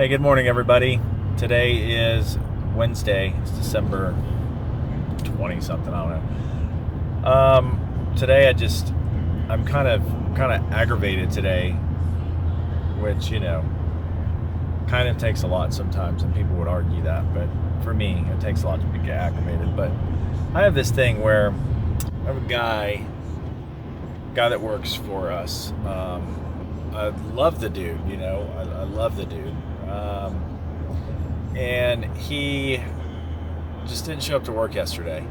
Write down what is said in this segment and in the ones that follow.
Hey, good morning, everybody. Today is Wednesday. It's December 20 something. I don't know. Today I'm kind of aggravated today, which kind of takes a lot sometimes, and people would argue that, but for me, it takes a lot to get aggravated. But I have this thing where I have a guy that works for us. I love the dude. I love the dude. And he just didn't show up to work yesterday.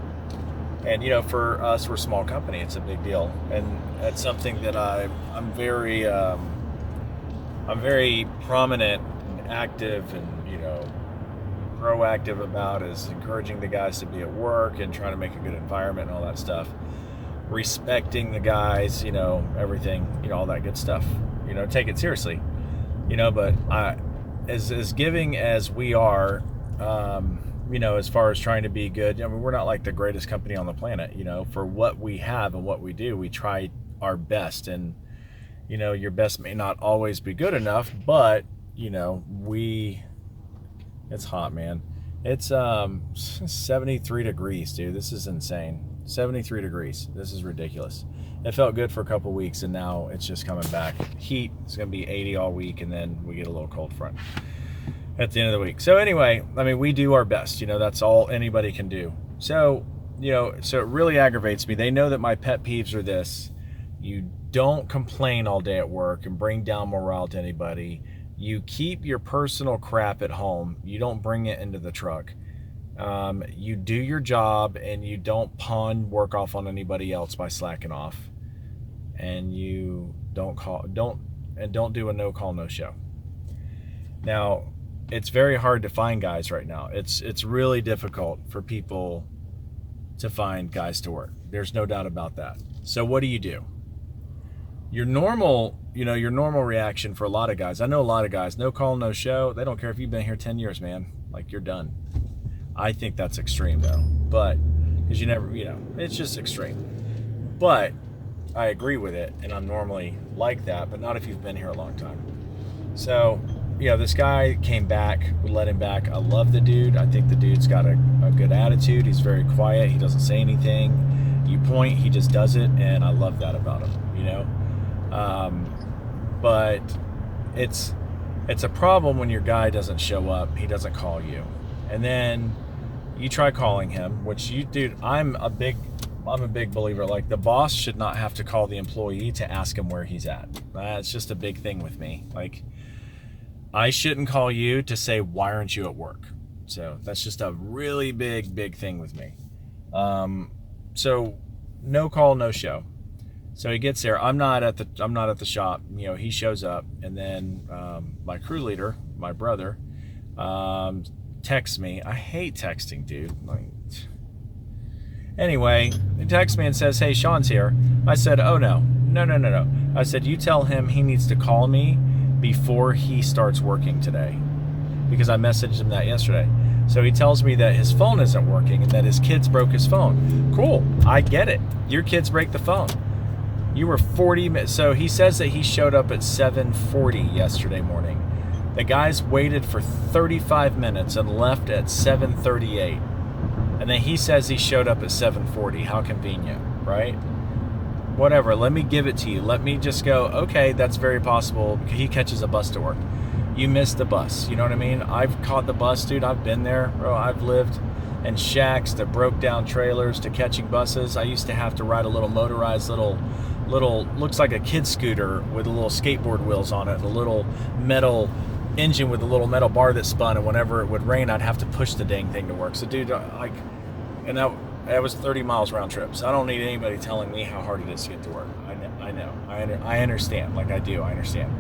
And for us, we're a small company. It's a big deal, and that's something that I'm very prominent and active and proactive about, is encouraging the guys to be at work and trying to make a good environment and all that stuff. Respecting the guys, everything, all that good stuff. Take it seriously. But as giving as we are, as far as trying to be good, we're not like the greatest company on the planet. For what we have and what we do, we try our best. And, your best may not always be good enough, but, it's hot, man. It's 73 degrees, dude. This is insane. 73 degrees. This is ridiculous. It felt good for a couple weeks, and now it's just coming back. Heat is going to be 80 all week, and then we get a little cold front at the end of the week. So anyway, we do our best. That's all anybody can do. So, so it really aggravates me. They know that my pet peeves are this: you don't complain all day at work and bring down morale to anybody. You keep your personal crap at home. You don't bring it into the truck. You do your job, and you don't pawn work off on anybody else by slacking off. And you don't do a no call, no show. Now, it's very hard to find guys right now. It's really difficult for people to find guys to work. There's no doubt about that. So what do? Your normal reaction for a lot of guys, I know a lot of guys, no call, no show. They don't care if you've been here 10 years, man. Like, you're done. I think that's extreme, though. But, because it's just extreme. But I agree with it, and I'm normally like that, but not if you've been here a long time. So, this guy came back. We let him back. I love the dude. I think the dude's got a good attitude. He's very quiet. He doesn't say anything. You point, he just does it, and I love that about him, But it's a problem when your guy doesn't show up. He doesn't call you. And then you try calling him, which dude, I'm a big believer. Like, the boss should not have to call the employee to ask him where he's at. It's just a big thing with me. Like, I shouldn't call you to say, why aren't you at work? So that's just a really big thing with me. So no call, no show. So he gets there. I'm not at the shop. He shows up, and then my crew leader, my brother, texts me. I hate texting, dude. Anyway, he texts me and says, "Hey, Sean's here." I said, "Oh, no. I said, you tell him he needs to call me before he starts working today," because I messaged him that yesterday. So he tells me that his phone isn't working and that his kids broke his phone. Cool. I get it. Your kids break the phone. You were 40 minutes. So he says that he showed up at 7:40 yesterday morning. The guys waited for 35 minutes and left at 7:38. And then he says he showed up at 7:40. How convenient, right? Whatever. Let me give it to you. Let me just go, okay, that's very possible. He catches a bus to work. You missed the bus. You know what I mean? I've caught the bus, dude. I've been there. Bro, I've lived in shacks that broke down trailers to catching buses. I used to have to ride a little motorized little looks like a kid scooter with a little skateboard wheels on it, and a little metal engine with a little metal bar that spun, and whenever it would rain, I'd have to push the dang thing to work. So, dude, and that was 30 miles round trip. So I don't need anybody telling me how hard it is to get to work. I know. I understand. Like, I do. I understand.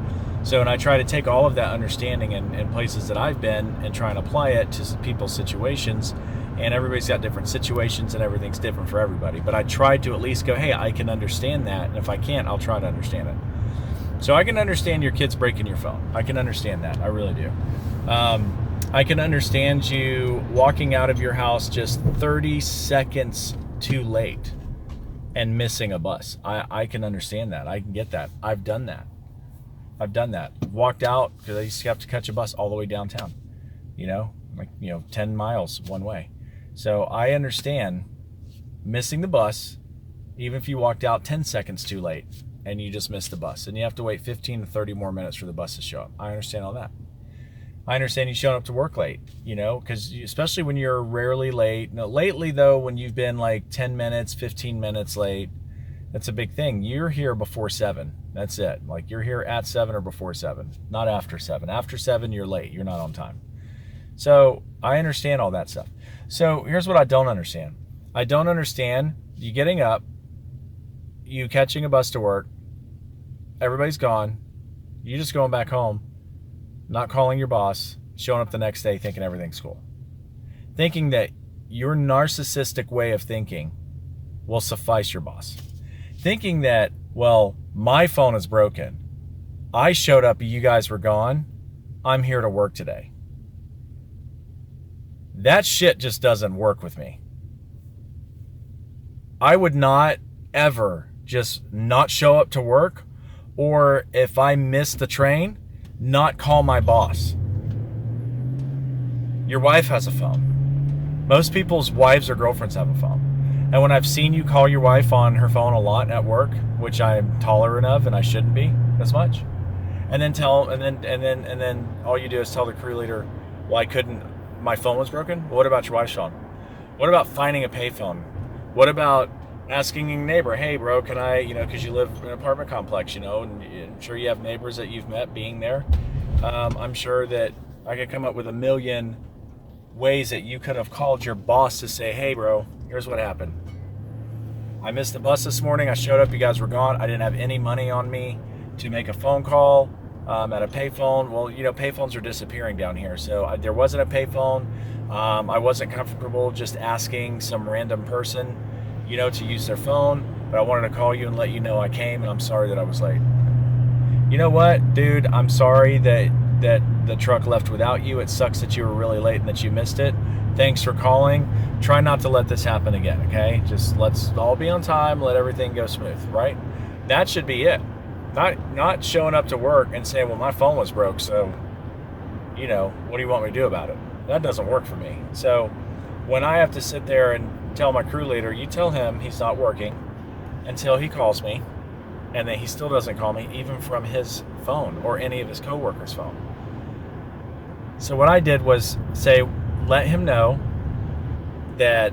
So, and I try to take all of that understanding in places that I've been and try and apply it to people's situations. And everybody's got different situations, and everything's different for everybody. But I tried to at least go, hey, I can understand that. And if I can't, I'll try to understand it. So I can understand your kids breaking your phone. I can understand that. I really do. I can understand you walking out of your house just 30 seconds too late and missing a bus. I can understand that. I can get that. I've done that. I've done that. I've walked out because I used to have to catch a bus all the way downtown, 10 miles one way. So I understand missing the bus, even if you walked out 10 seconds too late and you just missed the bus and you have to wait 15 to 30 more minutes for the bus to show up. I understand all that. I understand you showing up to work late, because especially when you're rarely late. No, lately though, when you've been like 10 minutes, 15 minutes late, that's a big thing. You're here before 7. That's it. Like you're here at 7 or before 7, not after 7. After 7, you're late. You're not on time. So I understand all that stuff. So here's what I don't understand. I don't understand you getting up, you catching a bus to work, everybody's gone, you just going back home, not calling your boss, showing up the next day thinking everything's cool. Thinking that your narcissistic way of thinking will suffice your boss. Thinking that, well, my phone is broken. I showed up, you guys were gone. I'm here to work today. That shit just doesn't work with me. I would not ever just not show up to work, or if I miss the train, not call my boss. Your wife has a phone. Most people's wives or girlfriends have a phone. And when I've seen you call your wife on her phone a lot at work, which I'm tolerant of and I shouldn't be as much, and then all you do is tell the crew leader, well, my phone was broken. What about your wife's phone? What about finding a payphone? What about asking your neighbor, hey bro, can I, because you live in an apartment complex, and I'm sure you have neighbors that you've met being there. I'm sure that I could come up with a million ways that you could have called your boss to say, hey bro, here's what happened. I missed the bus this morning. I showed up, you guys were gone. I didn't have any money on me to make a phone call at a payphone. Well, payphones are disappearing down here. So there wasn't a payphone. I wasn't comfortable just asking some random person, to use their phone, but I wanted to call you and let you know I came, and I'm sorry that I was late. You know what, dude? I'm sorry that the truck left without you. It sucks that you were really late and that you missed it. Thanks for calling. Try not to let this happen again, okay? Just let's all be on time, let everything go smooth, right? That should be it. Not showing up to work and saying, well, my phone was broke, so, what do you want me to do about it? That doesn't work for me. So when I have to sit there and tell my crew leader, you tell him he's not working until he calls me, and then he still doesn't call me, even from his phone or any of his coworkers' phone. So what I did was say, let him know that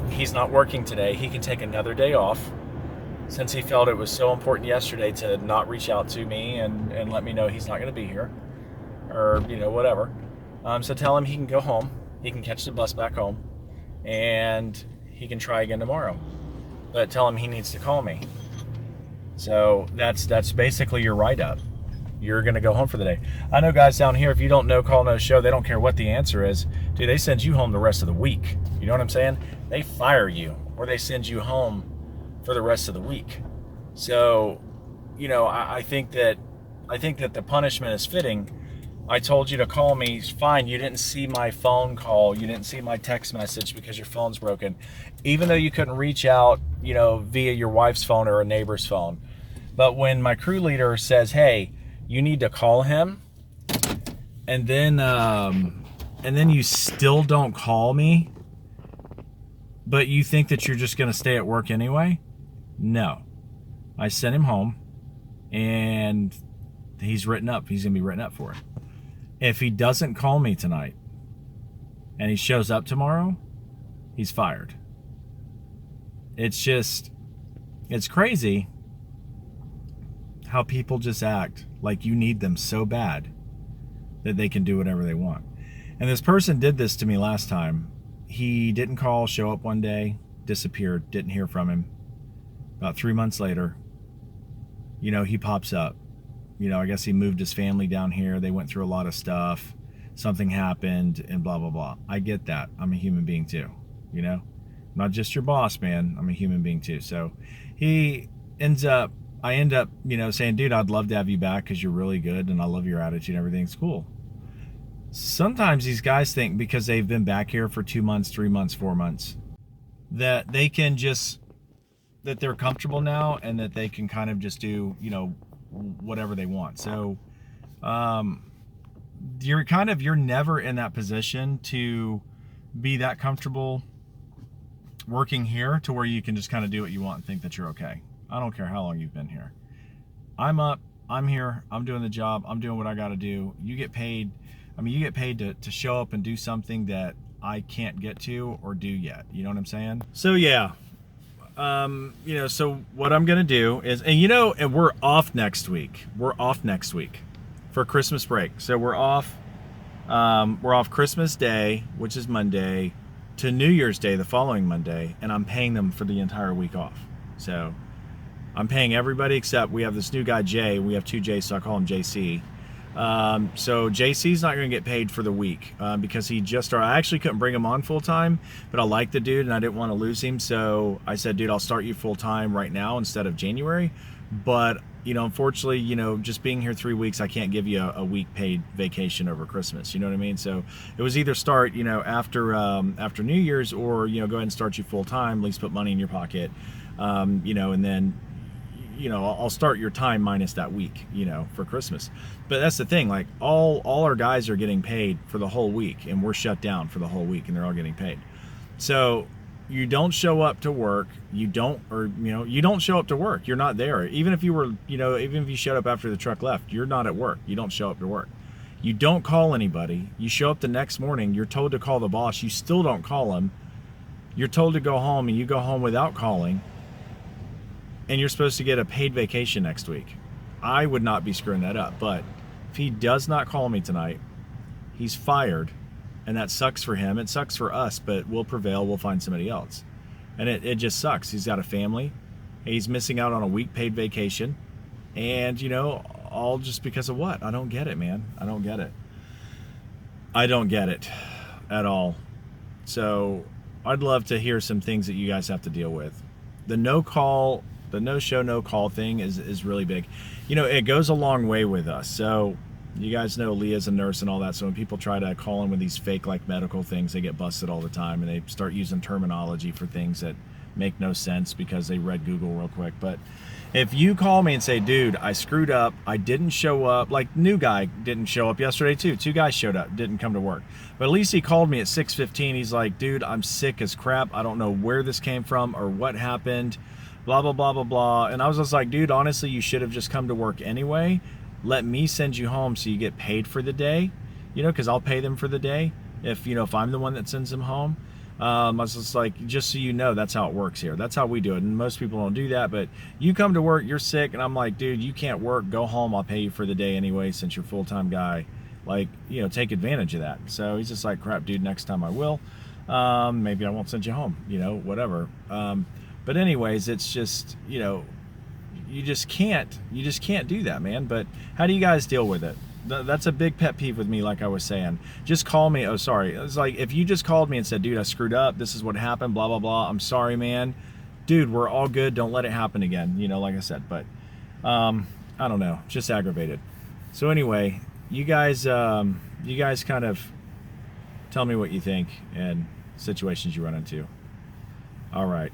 he's not working today. He can take another day off, since he felt it was so important yesterday to not reach out to me and let me know he's not going to be here, or whatever. So tell him he can go home, he can catch the bus back home, and he can try again tomorrow. But tell him he needs to call me. So that's basically your write-up. You're going to go home for the day. I know guys down here, if you don't know call no show, they don't care what the answer is. Dude, they send you home the rest of the week. You know what I'm saying? They fire you, or they send you home for the rest of the week. So, I think that the punishment is fitting. I told you to call me, fine, you didn't see my phone call, you didn't see my text message because your phone's broken, even though you couldn't reach out, via your wife's phone or a neighbor's phone. But when my crew leader says, hey, you need to call him, and then you still don't call me, but you think that you're just going to stay at work anyway? No. I sent him home, and he's written up. He's going to be written up for it. If he doesn't call me tonight and he shows up tomorrow, he's fired. It's crazy how people just act like you need them so bad that they can do whatever they want. And this person did this to me last time. He didn't call, show up one day, disappeared, didn't hear from him. About 3 months later, he pops up. I guess he moved his family down here. They went through a lot of stuff. Something happened and blah, blah, blah. I get that. I'm a human being too, Not just your boss, man. I'm a human being too. So I end up, saying, dude, I'd love to have you back because you're really good and I love your attitude and everything's cool. Sometimes these guys think because they've been back here for 2 months, 3 months, 4 months, that they can that they're comfortable now and that they can kind of just do, whatever they want. So you're never in that position to be that comfortable working here to where you can just kind of do what you want and think that you're okay. I don't care how long you've been here. I'm up, I'm here, I'm doing the job, I'm doing what I got to do. You get paid. I mean, you get paid to show up and do something that I can't get to or do yet. You know what I'm saying? So yeah, so what I'm gonna do is, and we're off next week. We're off next week for Christmas break. So we're off Christmas Day, which is Monday, to New Year's Day, the following Monday, and I'm paying them for the entire week off. So I'm paying everybody except we have this new guy, Jay. We have two J's, so I call him JC. So JC's not going to get paid for the week because he just started. I actually couldn't bring him on full time, but I like the dude and I didn't want to lose him. So I said, dude, I'll start you full time right now instead of January. But, unfortunately, just being here 3 weeks, I can't give you a week paid vacation over Christmas. You know what I mean? So it was either start, after New Year's or, go ahead and start you full time, at least put money in your pocket, and then I'll start your time minus that week, for Christmas. But that's the thing, like all our guys are getting paid for the whole week and we're shut down for the whole week and they're all getting paid. So you don't show up to work, you don't show up to work. You're not there. Even if you showed up after the truck left, you're not at work. You don't show up to work. You don't call anybody. You show up the next morning, you're told to call the boss. You still don't call him. You're told to go home and you go home without calling. And you're supposed to get a paid vacation next week. I would not be screwing that up. But if he does not call me tonight, he's fired. And that sucks for him. It sucks for us, but we'll prevail. We'll find somebody else. And it just sucks. He's got a family. He's missing out on a week paid vacation. And, all just because of what? I don't get it, man. I don't get it. I don't get it at all. So I'd love to hear some things that you guys have to deal with. The no show, no call thing is really big. It goes a long way with us. So you guys know Leah's a nurse and all that. So when people try to call in with these fake medical things, they get busted all the time and they start using terminology for things that make no sense because they read Google real quick. But if you call me and say, dude, I screwed up, I didn't show up, like new guy didn't show up yesterday too. 2 guys showed up, didn't come to work. But at least he called me at 6:15. He's like, dude, I'm sick as crap. I don't know where this came from or what happened. Blah, blah, blah, blah, blah. And I was just like, dude, honestly, you should have just come to work anyway. Let me send you home so you get paid for the day, because I'll pay them for the day if I'm the one that sends them home. I was just like, just so you know, that's how it works here. That's how we do it. And most people don't do that. But you come to work, you're sick. And I'm like, dude, you can't work. Go home. I'll pay you for the day anyway since you're a full-time guy. Take advantage of that. So he's just like, crap, dude, next time I will. Maybe I won't send you home, whatever. But anyways, it's just, you just can't do that, man. But how do you guys deal with it? That's a big pet peeve with me, like I was saying. Just call me. Oh, sorry. It's like if you just called me and said, dude, I screwed up. This is what happened, blah, blah, blah. I'm sorry, man. Dude, we're all good. Don't let it happen again, like I said. But I don't know. Just aggravated. So anyway, you guys kind of tell me what you think and situations you run into. All right.